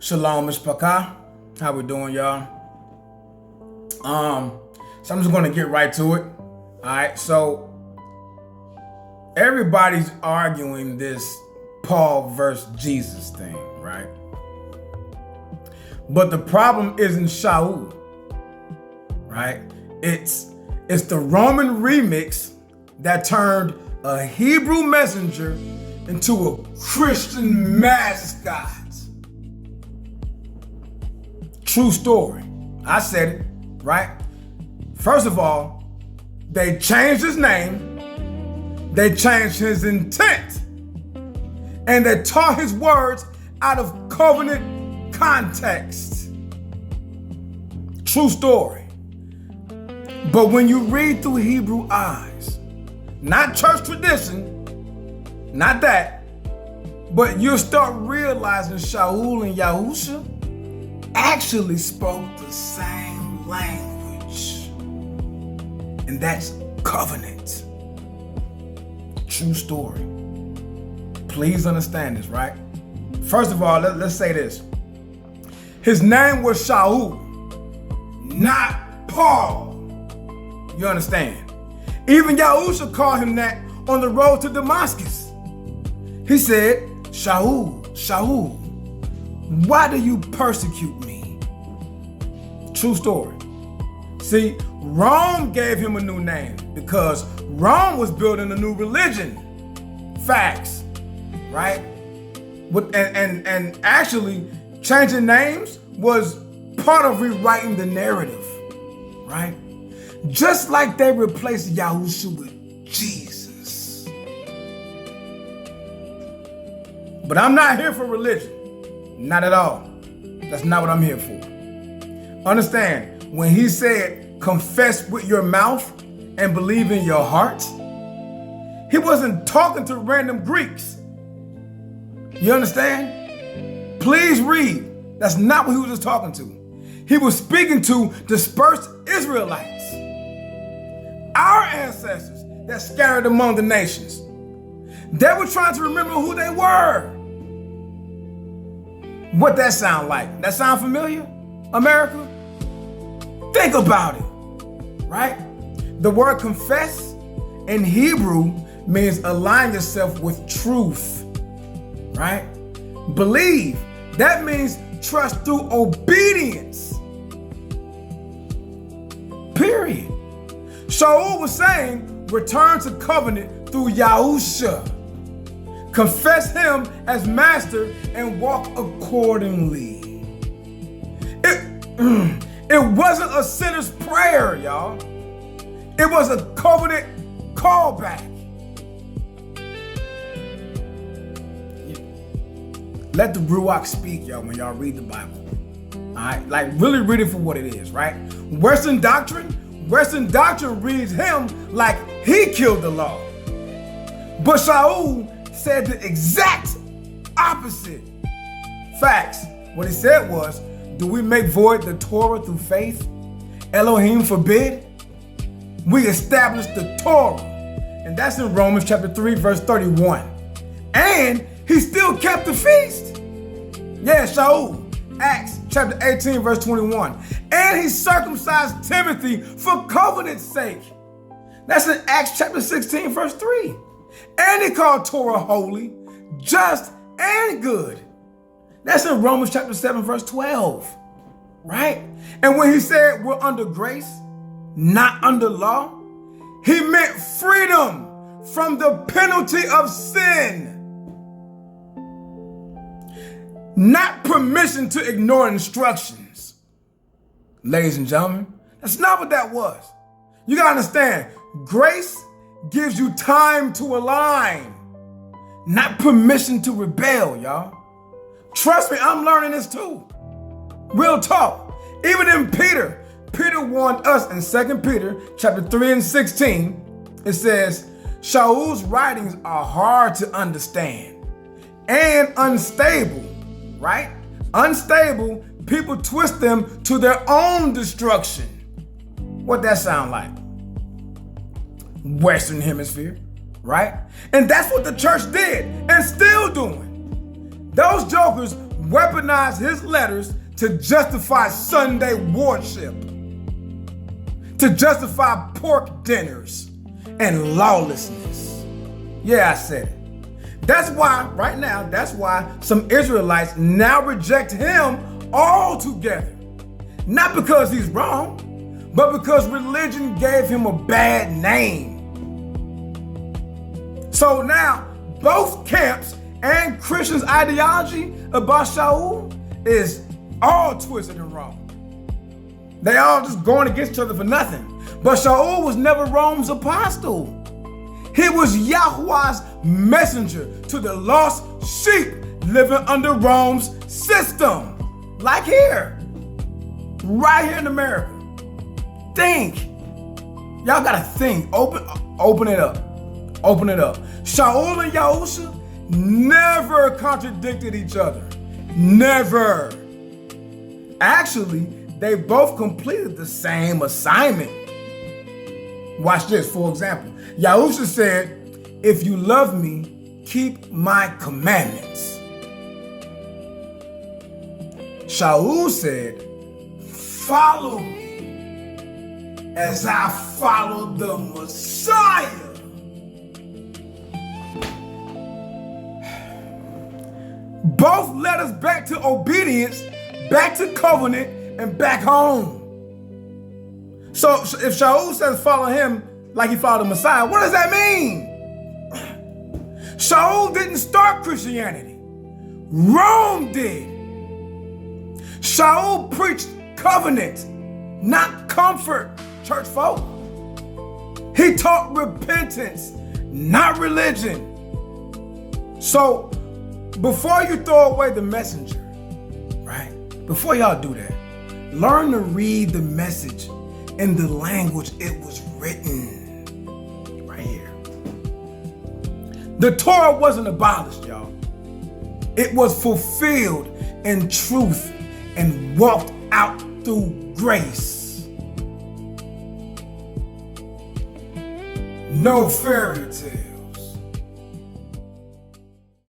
Shalom, Mishpachah. How we doing, y'all? So I'm just going to get right to it. All right, so everybody's arguing this Paul versus Jesus thing, right? But the problem isn't Sha'ul, right? It's the Roman remix that turned a Hebrew messenger into a Christian mascot. True story. I said it, right? First of all, they changed his name, they changed his intent, and they taught his words out of covenant context. True story. But when you read through Hebrew eyes, not church tradition, not that, but you'll start realizing Sha'ul and Yahusha actually spoke the same language. And that's covenant. True story. Please understand this, right? First of all, let's say this. His name was Sha'ul, not Paul. You understand? Even Yahusha called him that on the road to Damascus. He said, Sha'ul, Sha'ul, why do you persecute me? True story. See, Rome gave him a new name because Rome was building a new religion. Facts, right? And actually, changing names was part of rewriting the narrative, right? Just like they replaced Yahusha with Jesus. But I'm not here for religion. Not at all. That's not what I'm here for. Understand, when he said, confess with your mouth and believe in your heart, he wasn't talking to random Greeks. You understand? Please read. That's not what he was just talking to. He was speaking to dispersed Israelites, our ancestors that scattered among the nations. They were trying to remember who they were. What that sound like? That sound familiar? America? Think about it, right? The word confess in Hebrew means align yourself with truth, right? Believe, that means trust through obedience. Period. Sha'ul was saying, return to covenant through Yahusha. Confess him as master and walk accordingly. It wasn't a sinner's prayer, y'all. It was a covenant callback. Let the Ruach speak, y'all, when y'all read the Bible. All right? Like, really read it for what it is, right? Western doctrine reads him like he killed the law. But Sha'ul said the exact opposite. Facts. What he said was, do we make void the Torah through faith? Elohim forbid. We established the Torah. And that's in Romans chapter 3, verse 31. And he still kept the feast. Yeah, Sha'ul. Acts chapter 18, verse 21. And he circumcised Timothy for covenant's sake. That's in Acts chapter 16, verse 3. And he called Torah holy, just, and good. That's in Romans chapter 7, verse 12, right? And when he said we're under grace, not under law, he meant freedom from the penalty of sin. Not permission to ignore instructions. Ladies and gentlemen, that's not what that was. You gotta understand, grace gives you time to align, not permission to rebel, y'all. Trust me, I'm learning this too. Real talk. Even in Peter warned us in 2 Peter chapter 3 and 16. It says, Sha'ul's writings are hard to understand and unstable, right? Unstable, people twist them to their own destruction. What that sound like? Western Hemisphere, right? And that's what the church did and still doing. Those jokers weaponized his letters to justify Sunday worship, to justify pork dinners and lawlessness. Yeah, I said it. That's why, right now, that's why some Israelites now reject him altogether. Not because he's wrong, but because religion gave him a bad name. So now, both camps and Christians' ideology about Sha'ul is all twisted and wrong. They all just going against each other for nothing. But Sha'ul was never Rome's apostle. He was Yahweh's messenger to the lost sheep living under Rome's system. Like here. Right here in America. Think. Y'all gotta think. Open it up. Open it up. Sha'ul and Yahusha never contradicted each other. Never. Actually, they both completed the same assignment. Watch this, for example. Yahusha said, if you love me, keep my commandments. Sha'ul said, follow me as I follow the Messiah. Both led us back to obedience, back to covenant, and back home. So if Sha'ul says follow him like he followed the Messiah, what does that mean? Sha'ul didn't start Christianity. Rome did. Sha'ul preached covenant, not comfort, church folk. He taught repentance, not religion. So before you throw away the messenger, right? Before y'all do that, learn to read the message in the language it was written. Right here. The Torah wasn't abolished, y'all. It was fulfilled in truth and walked out through grace. No fairy tale.